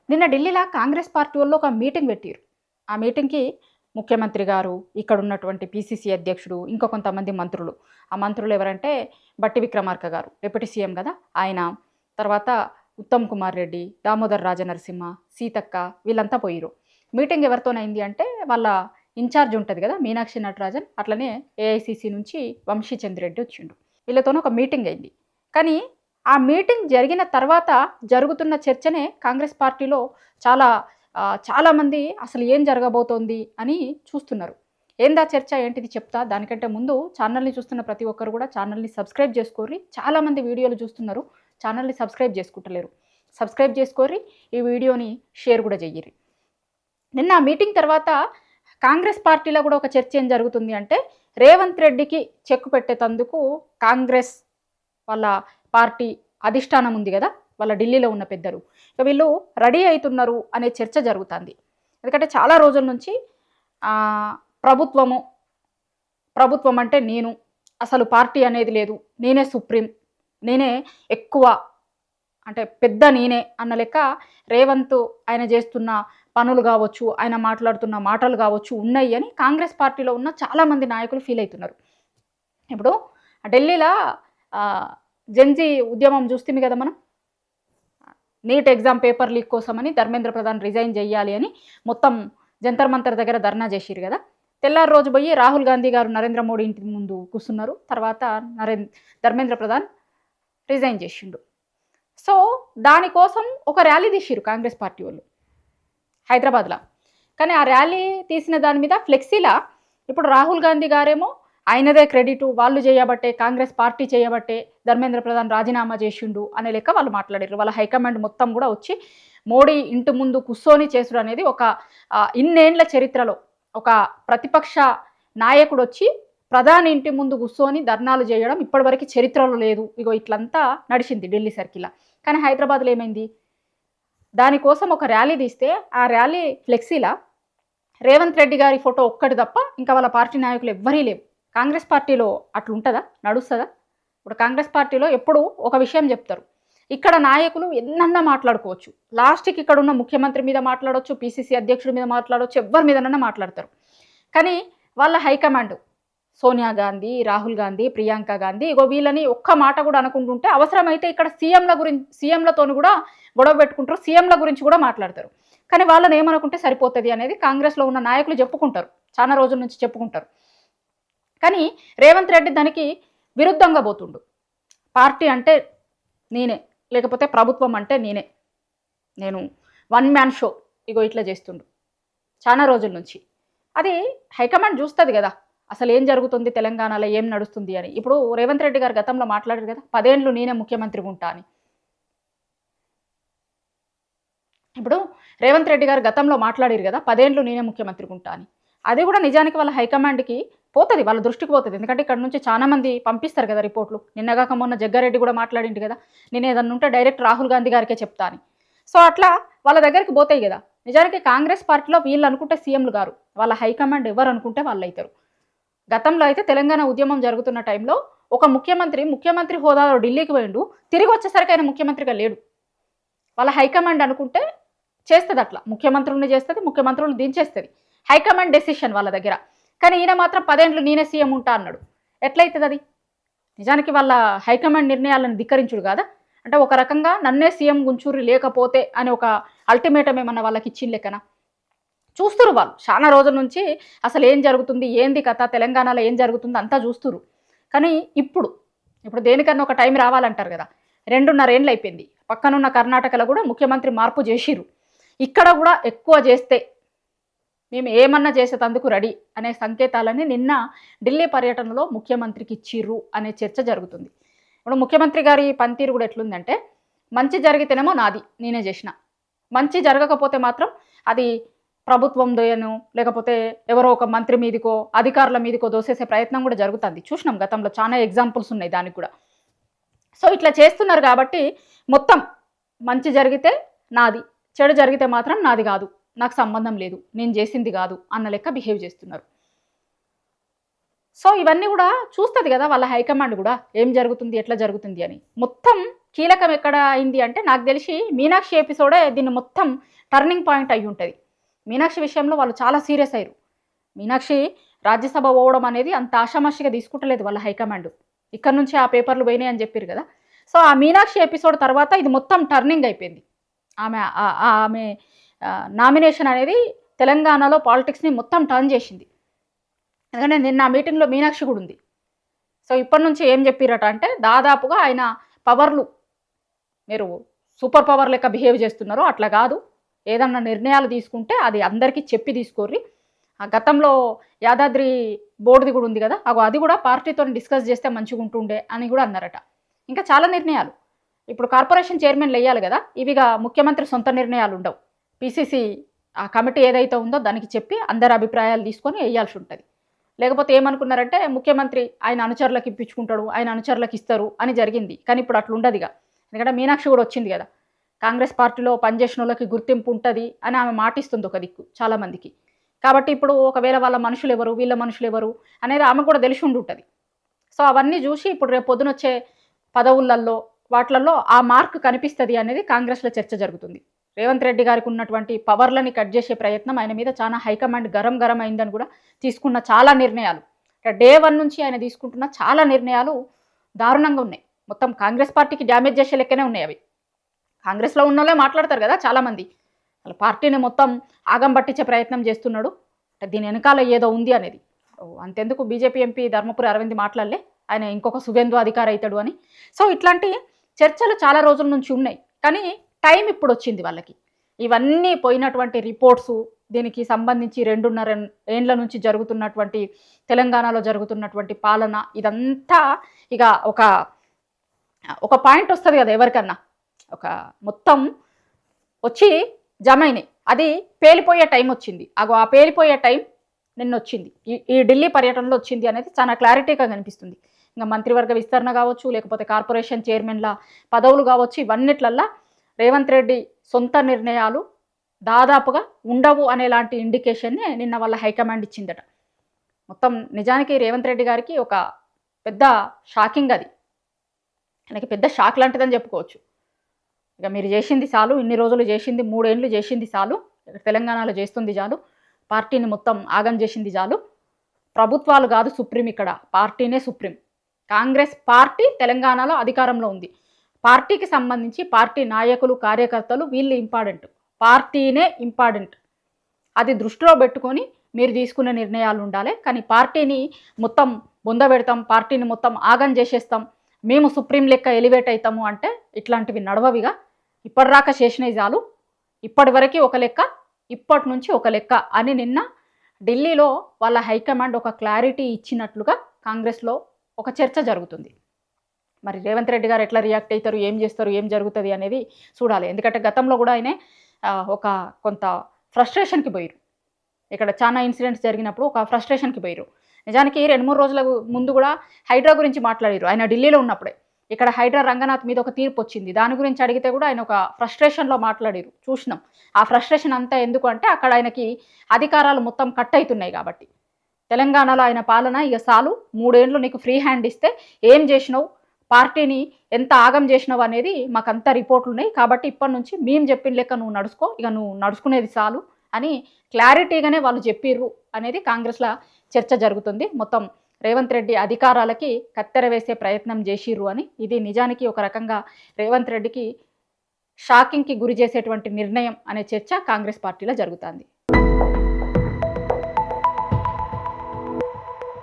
నిన్న ఢిల్లీలో కాంగ్రెస్ పార్టీ వాళ్ళు ఒక మీటింగ్ పెట్టారు. ఆ మీటింగ్‌కి ముఖ్యమంత్రి గారు, ఇక్కడ ఉన్నటువంటి పీసీసీ అధ్యక్షుడు, ఇంకా కొంతమంది మంత్రులు. ఆ మంత్రులు ఎవరంటే బట్టి విక్రమార్క గారు, డిప్యూటీ సీఎం కదా ఆయన. తర్వాత ఉత్తమ్ కుమార్ రెడ్డి, దామోదర్ రాజనరసింహ, సీతక్క వీళ్ళంతా పోయిర్రు. మీటింగ్ ఎవరితోనైంది అంటే వాళ్ళ ఇన్ఛార్జ్ ఉంటది కదా మీనాక్షి నటరాజన్, అట్లనే ఏఐసీసీ నుంచి వంశీచంద్ రెడ్డి వచ్చిండు. వీళ్ళతోని ఒక మీటింగ్ అయింది. కానీ ఆ మీటింగ్ జరిగిన తర్వాత జరుగుతున్న చర్చనే కాంగ్రెస్ పార్టీలో చాలా చాలామంది అసలు ఏం జరగబోతోంది అని చూస్తున్నారు. ఏందా చర్చ ఏంటిది చెప్తా. దానికంటే ముందు ఛానల్ని చూస్తున్న ప్రతి ఒక్కరు కూడా ఛానల్ని సబ్స్క్రైబ్ చేసుకోర్రి. చాలామంది వీడియోలు చూస్తున్నారు, ఛానల్ని సబ్స్క్రైబ్ చేసుకుంటలేరు. సబ్స్క్రైబ్ చేసుకోర్రి, ఈ వీడియోని షేర్ కూడా చెయ్యిర్రి. నిన్న మీటింగ్ తర్వాత కాంగ్రెస్ పార్టీలో కూడా ఒక చర్చ ఏం జరుగుతుంది అంటే రేవంత్ రెడ్డికి చెక్ పెట్టేటందుకు కాంగ్రెస్ వాళ్ళ పార్టీ అధిష్టానం ఉంది కదా, వాళ్ళ ఢిల్లీలో ఉన్న పెద్దలు, ఇక వీళ్ళు రెడీ అవుతున్నారు అనే చర్చ జరుగుతుంది. ఎందుకంటే చాలా రోజుల నుంచి ప్రభుత్వం అంటే నేను, అసలు పార్టీ అనేది లేదు, నేనే సుప్రీం, నేనే ఎక్కువ, అంటే పెద్ద నేనే అన్న లెక్క రేవంత్ ఆయన చేస్తున్న పనులు కావచ్చు, ఆయన మాట్లాడుతున్న మాటలు కావచ్చు ఉన్నాయి అని కాంగ్రెస్ పార్టీలో ఉన్న చాలామంది నాయకులు ఫీల్ అవుతున్నారు. ఇప్పుడు ఢిల్లీలో జెన్జీ ఉద్యమం చూస్తుంది కదా మనం, నీట్ ఎగ్జామ్ పేపర్ లీక్ కోసమని ధర్మేంద్ర ప్రధాన్ రిజైన్ చేయాలి అని మొత్తం జంతర్ మంతర్ దగ్గర ధర్నా చేసిరు కదా. తెల్లారి రోజు పోయి రాహుల్ గాంధీ గారు నరేంద్ర మోడీ ఇంటి ముందు కూర్చున్నారు. తర్వాత ధర్మేంద్ర ప్రధాన్ రిజైన్ చేసిండు. సో దానికోసం ఒక ర్యాలీ తీసిరు కాంగ్రెస్ పార్టీ వాళ్ళు హైదరాబాద్లో. కానీ ఆ ర్యాలీ తీసిన దాని మీద ఫ్లెక్సీలా ఇప్పుడు రాహుల్ గాంధీ గారేమో ఆయనదే క్రెడిట్, వాళ్ళు చేయబట్టే, కాంగ్రెస్ పార్టీ చేయబట్టే ధర్మేంద్ర ప్రధాన్ రాజీనామా చేసిండు అనే లెక్క వాళ్ళు మాట్లాడారు. వాళ్ళ హైకమాండ్ మొత్తం కూడా వచ్చి మోడీ ఇంటి ముందు కూర్చొని చేసుడు అనేది ఒక ఇన్నేండ్ల చరిత్రలో ఒక ప్రతిపక్ష నాయకుడు వచ్చి ప్రధాని ఇంటి ముందు కూర్చొని ధర్నాలు చేయడం ఇప్పటివరకు చరిత్రలో లేదు. ఇగో ఇట్లంతా నడిచింది ఢిల్లీ సర్కిల్లా. కానీ హైదరాబాద్లో ఏమైంది, దానికోసం ఒక ర్యాలీ తీస్తే ఆ ర్యాలీ ఫ్లెక్సీలా రేవంత్ రెడ్డి గారి ఫోటో ఒక్కటి తప్ప ఇంకా వాళ్ళ పార్టీ నాయకులు ఎవ్వరీ లేవు. కాంగ్రెస్ పార్టీలో అట్లుంటుందా, నడుస్తుందా? ఇప్పుడు కాంగ్రెస్ పార్టీలో ఎప్పుడు ఒక విషయం చెప్తారు, ఇక్కడ నాయకులు ఎన్నన్నా మాట్లాడుకోవచ్చు, లాస్ట్కి ఇక్కడ ఉన్న ముఖ్యమంత్రి మీద మాట్లాడవచ్చు, పీసీసీ అధ్యక్షుడి మీద మాట్లాడవచ్చు, ఎవరి మీదనన్నా మాట్లాడతారు. కానీ వాళ్ళ హైకమాండ్ సోనియా గాంధీ, రాహుల్ గాంధీ, ప్రియాంక గాంధీ ఇగో వీళ్ళని ఒక్క మాట కూడా అనుకుంటుంటే అవసరమైతే ఇక్కడ సీఎంలతో కూడా గొడవ పెట్టుకుంటారు, సీఎంల గురించి కూడా మాట్లాడతారు. కానీ వాళ్ళని ఏమనుకుంటే సరిపోతుంది అనేది కాంగ్రెస్లో ఉన్న నాయకులు చెప్పుకుంటారు, చాలా రోజుల నుంచి చెప్పుకుంటారు. కానీ రేవంత్ రెడ్డి దానికి విరుద్ధంగా పోతుండు. పార్టీ అంటే నేనే, లేకపోతే ప్రభుత్వం అంటే నేను వన్ మ్యాన్ షో ఇగో ఇట్లా చేస్తుండు చాలా రోజుల నుంచి. అది హైకమాండ్ చూస్తుంది కదా అసలు ఏం జరుగుతుంది తెలంగాణలో, ఏం నడుస్తుంది అని. ఇప్పుడు రేవంత్ రెడ్డి గారు గతంలో మాట్లాడారు కదా 10 ఏళ్ళు నేనే ముఖ్యమంత్రిగా ఉంటా అని. ఇప్పుడు రేవంత్ రెడ్డి గారు గతంలో మాట్లాడారు కదా 10 ఏళ్ళు నేనే ముఖ్యమంత్రిగా ఉంటా అని. అది కూడా నిజానికి వాళ్ళ హైకమాండ్కి పోతుంది, వాళ్ళ దృష్టికి పోతుంది. ఎందుకంటే ఇక్కడ నుంచి చాలా మంది పంపిస్తారు కదా రిపోర్ట్లు. నిన్నగాక మొన్న జగ్గారెడ్డి కూడా మాట్లాడింది కదా, నేను ఏదన్నా ఉంటే డైరెక్ట్ రాహుల్ గాంధీ గారికే చెప్తా అని. సో అట్లా వాళ్ళ దగ్గరికి పోతాయి కదా. నిజానికి కాంగ్రెస్ పార్టీలో వీళ్ళు అనుకుంటే సీఎంలు గారు, వాళ్ళ హైకమాండ్ ఎవరు అనుకుంటే వాళ్ళు అవుతారు. గతంలో అయితే తెలంగాణ ఉద్యమం జరుగుతున్న టైంలో ఒక ముఖ్యమంత్రి హోదాలో ఢిల్లీకి పోయిండు, తిరిగి వచ్చేసరికి ఆయన ముఖ్యమంత్రిగా లేడు. వాళ్ళ హైకమాండ్ అనుకుంటే చేస్తుంది అట్లా, ముఖ్యమంత్రుల్ని చేస్తుంది, ముఖ్యమంత్రులను దించేస్తుంది. హైకమాండ్ డెసిషన్ వాళ్ళ దగ్గర. కానీ ఈయన మాత్రం 10 ఏళ్ళు నేనే సీఎం ఉంటా అన్నాడు. ఎట్లయితుంది అది? నిజానికి వాళ్ళ హైకమాండ్ నిర్ణయాలను ధిక్కరించుడు కాదా? అంటే ఒక రకంగా నన్నే సీఎం గుంచూరి లేకపోతే అని ఒక అల్టిమేటం ఏమన్నా వాళ్ళకి ఇచ్చిన లెక్కన చూస్తురు వాళ్ళు. చాలా రోజుల నుంచి అసలు ఏం జరుగుతుంది, ఏంది కథ, తెలంగాణలో ఏం జరుగుతుంది అంతా చూస్తురు. కానీ ఇప్పుడు దేనికన్నా ఒక టైం రావాలంటారు కదా. 2.5 ఏళ్ళు అయిపోయింది. పక్కనున్న కర్ణాటకలో కూడా ముఖ్యమంత్రి మార్పు చేసిరు. ఇక్కడ కూడా ఎక్కువ చేస్తే మేము ఏమన్నా చేసేటందుకు రెడీ అనే సంకేతాలని నిన్న ఢిల్లీ పర్యటనలో ముఖ్యమంత్రికి ఇచ్చిర్రు అనే చర్చ జరుగుతుంది. ఇప్పుడు ముఖ్యమంత్రి గారి పనితీరు కూడా ఎట్లుందంటే, మంచి జరిగితేనేమో నాది, నేనే చేసిన, మంచి జరగకపోతే మాత్రం అది ప్రభుత్వం దోయను, లేకపోతే ఎవరో ఒక మంత్రి మీదకో అధికారుల మీదకో దోసేసే ప్రయత్నం కూడా జరుగుతుంది. చూసినాం గతంలో చాలా ఎగ్జాంపుల్స్ ఉన్నాయి దానికి కూడా. సో ఇట్లా చేస్తున్నారు కాబట్టి మొత్తం మంచి జరిగితే నాది, చెడు జరిగితే మాత్రం నాది కాదు, నాకు సంబంధం లేదు, నేను చేసింది కాదు అన్న లెక్క బిహేవ్ చేస్తున్నారు. సో ఇవన్నీ కూడా చూస్తుంది కదా వాళ్ళ హైకమాండ్ కూడా, ఏం జరుగుతుంది, ఎట్లా జరుగుతుంది అని. మొత్తం కీలకం ఎక్కడ అయింది అంటే నాకు తెలిసి మీనాక్షి ఎపిసోడే దీన్ని మొత్తం టర్నింగ్ పాయింట్ అయి ఉంటుంది. మీనాక్షి విషయంలో వాళ్ళు చాలా సీరియస్ అయ్యారు. మీనాక్షి రాజ్యసభ పోవడం అనేది అంత ఆషామాషిగా తీసుకుంటలేదు వాళ్ళ హైకమాండ్. ఇక్కడ నుంచి ఆ పేపర్లు పోయినాయి అని చెప్పారు కదా. సో ఆ మీనాక్షి ఎపిసోడ్ తర్వాత ఇది మొత్తం టర్నింగ్ అయిపోయింది. ఆమె నామినేషన్ అనేది తెలంగాణలో పాలిటిక్స్ని మొత్తం టర్న్ చేసింది. ఎందుకంటే నిన్న ఆ మీటింగ్లో మీనాక్షి కూడా ఉంది. సో ఇప్పటి నుంచి ఏం చెప్పారట అంటే దాదాపుగా ఆయన పవర్లు మీరు సూపర్ పవర్ లెక్క బిహేవ్ చేస్తున్నారు, అట్లా కాదు, ఏదన్నా నిర్ణయాలు తీసుకుంటే అది అందరికీ చెప్పి తీసుకోర్రి. ఆ గతంలో యాదాద్రి బోర్డుది కూడా ఉంది కదా, అది కూడా పార్టీతో డిస్కస్ చేస్తే మంచిగా ఉంటుండే అని కూడా అన్నారట. ఇంకా చాలా నిర్ణయాలు ఇప్పుడు కార్పొరేషన్ చైర్మన్లు వేయాలి కదా, ఇవిగా ముఖ్యమంత్రి సొంత నిర్ణయాలు ఉండవు. పిసిసి ఆ కమిటీ ఏదైతే ఉందో దానికి చెప్పి అందరి అభిప్రాయాలు తీసుకొని వేయాల్సి ఉంటుంది. లేకపోతే ఏమనుకున్నారంటే ముఖ్యమంత్రి ఆయన అనుచరులకు ఇప్పించుకుంటాడు, ఆయన అనుచరులకు ఇస్తారు అని జరిగింది. కానీ ఇప్పుడు అట్లా ఉండదుగా. ఎందుకంటే మీనాక్షి కూడా వచ్చింది కదా, కాంగ్రెస్ పార్టీలో పనిచేసిన వాళ్ళకి గుర్తింపు ఉంటుంది అని ఆమె మాటిస్తుంది ఒక దిక్కు చాలామందికి. కాబట్టి ఇప్పుడు ఒకవేళ వాళ్ళ మనుషులు ఎవరు, వీళ్ళ మనుషులు ఎవరు అనేది ఆమె కూడా తెలిసి ఉంటుంది. సో అవన్నీ చూసి ఇప్పుడు రేపు పొద్దున వచ్చే పదవులలో వాటిలలో ఆ మార్క్ కనిపిస్తుంది అనేది కాంగ్రెస్లో చర్చ జరుగుతుంది. రేవంత్ రెడ్డి గారికి ఉన్నటువంటి పవర్లని కట్ చేసే ప్రయత్నం ఆయన మీద చాలా హైకమాండ్ గరం అయిందని కూడా తీసుకున్న చాలా నిర్ణయాలు, డే 1 నుంచి ఆయన తీసుకుంటున్న చాలా నిర్ణయాలు దారుణంగా ఉన్నాయి. మొత్తం కాంగ్రెస్ పార్టీకి డ్యామేజ్ చేసే లెక్కనే ఉన్నాయి అవి. కాంగ్రెస్లో ఉన్న వాళ్ళే మాట్లాడతారు కదా చాలామంది, వాళ్ళ పార్టీని మొత్తం ఆగం పట్టించే ప్రయత్నం చేస్తున్నాడు, దీని వెనకాల ఏదో ఉంది అనేది. అంతెందుకు బీజేపీ ఎంపీ ధర్మపురి అరవింద్ మాట్లాడలే ఆయన ఇంకొక సువేందు అధికారి అవుతాడు అని. సో ఇట్లాంటి చర్చలు చాలా రోజుల నుంచి ఉన్నాయి. కానీ టైం ఇప్పుడు వచ్చింది వాళ్ళకి. ఇవన్నీ పోయినటువంటి రిపోర్ట్సు, దీనికి సంబంధించి 2.5 ఏండ్ల నుంచి జరుగుతున్నటువంటి తెలంగాణలో జరుగుతున్నటువంటి పాలన, ఇదంతా ఇక ఒక పాయింట్ వస్తుంది కదా ఎవరికన్నా, ఒక మొత్తం వచ్చి జమైని అది పేలిపోయే టైం వచ్చింది. ఆ పేలిపోయే టైం నిన్న వచ్చింది, ఈ ఢిల్లీ పర్యటనలో వచ్చింది అనేది చాలా క్లారిటీగా కనిపిస్తుంది. ఇంకా మంత్రివర్గ విస్తరణ కావచ్చు, లేకపోతే కార్పొరేషన్ చైర్మన్ల పదవులు కావచ్చు, ఇవన్నిట్లల్లా రేవంత్ రెడ్డి సొంత నిర్ణయాలు దాదాపుగా ఉండవు అనేలాంటి ఇండికేషన్ని నిన్న వాళ్ళ హైకమాండ్ ఇచ్చిందట. మొత్తం నిజానికి రేవంత్ రెడ్డి గారికి ఒక పెద్ద షాకింగ్, అది ఆయనకి పెద్ద షాక్ లాంటిదని చెప్పుకోవచ్చు. ఇక మీరు చేసింది చాలు, ఇన్ని రోజులు చేసింది 3 ఏళ్ళు చేసింది చాలు, తెలంగాణలో చేస్తుంది చాలు, పార్టీని మొత్తం ఆగం చేసింది చాలు. ప్రభుత్వాలు కాదు సుప్రీం, ఇక్కడ పార్టీనే సుప్రీం. కాంగ్రెస్ పార్టీ తెలంగాణలో అధికారంలో ఉంది. పార్టీకి సంబంధించి పార్టీ నాయకులు కార్యకర్తలు వీళ్ళు ఇంపార్టెంట్, పార్టీనే ఇంపార్టెంట్. అది దృష్టిలో పెట్టుకొని మీరు తీసుకునే నిర్ణయాలు ఉండాలి. కానీ పార్టీని మొత్తం బొందబెడతాం, పార్టీని మొత్తం ఆగం చేసేస్తాం, మేము సుప్రీం లెక్క ఎలివేట్ అవుతాము అంటే ఇట్లాంటివి నడవవిగా. ఇప్పటిదాకా చేసినవి చాలు, ఇప్పటి వరకు ఒక లెక్క, ఇప్పటి నుంచి ఒక లెక్క అని నిన్న ఢిల్లీలో వాళ్ళ హైకమాండ్ ఒక క్లారిటీ ఇచ్చినట్లుగా కాంగ్రెస్లో ఒక చర్చ జరుగుతుంది. మరి రేవంత్ రెడ్డి గారు ఎట్లా రియాక్ట్ అవుతారు, ఏం చేస్తారు, ఏం జరుగుతుంది అనేది చూడాలి. ఎందుకంటే గతంలో కూడా ఆయన కొంత ఫ్రస్ట్రేషన్కి పోయారు. ఇక్కడ చాలా ఇన్సిడెంట్స్ జరిగినప్పుడు ఒక ఫ్రస్ట్రేషన్కి పోయారు. నిజానికి 2-3 రోజుల ముందు కూడా హైడ్రా గురించి మాట్లాడారు ఆయన ఢిల్లీలో ఉన్నప్పుడే. ఇక్కడ హైడ్రా రంగనాథ్ మీద ఒక తీర్పు వచ్చింది, దాని గురించి అడిగితే కూడా ఆయన ఒక ఫ్రస్ట్రేషన్లో మాట్లాడారు, చూసినాం. ఆ ఫ్రస్ట్రేషన్ అంతా ఎందుకు అంటే అక్కడ ఆయనకి అధికారాలు మొత్తం కట్ అవుతున్నాయి కాబట్టి. తెలంగాణలో ఆయన పాలన ఇక చాలు, 3 ఏళ్ళు నీకు ఫ్రీ హ్యాండ్ ఇస్తే ఏం చేసినావు, పార్టీని ఎంత ఆగం చేసినావు అనేది మాకంతా రిపోర్ట్లు ఉన్నాయి, కాబట్టి ఇప్పటి నుంచి మేము చెప్పిన లెక్క నువ్వు నడుచుకో, ఇక నువ్వు నడుచుకునేది చాలు అని క్లారిటీగానే వాళ్ళు చెప్పిర్రు అనేది కాంగ్రెస్లో చర్చ జరుగుతుంది. మొత్తం రేవంత్ రెడ్డి అధికారాలకి కత్తెర వేసే ప్రయత్నం చేసిర్రు అని. ఇది నిజానికి ఒక రకంగా రేవంత్ రెడ్డికి షాకింగ్కి గురి చేసేటువంటి నిర్ణయం అనే చర్చ కాంగ్రెస్ పార్టీలో జరుగుతుంది.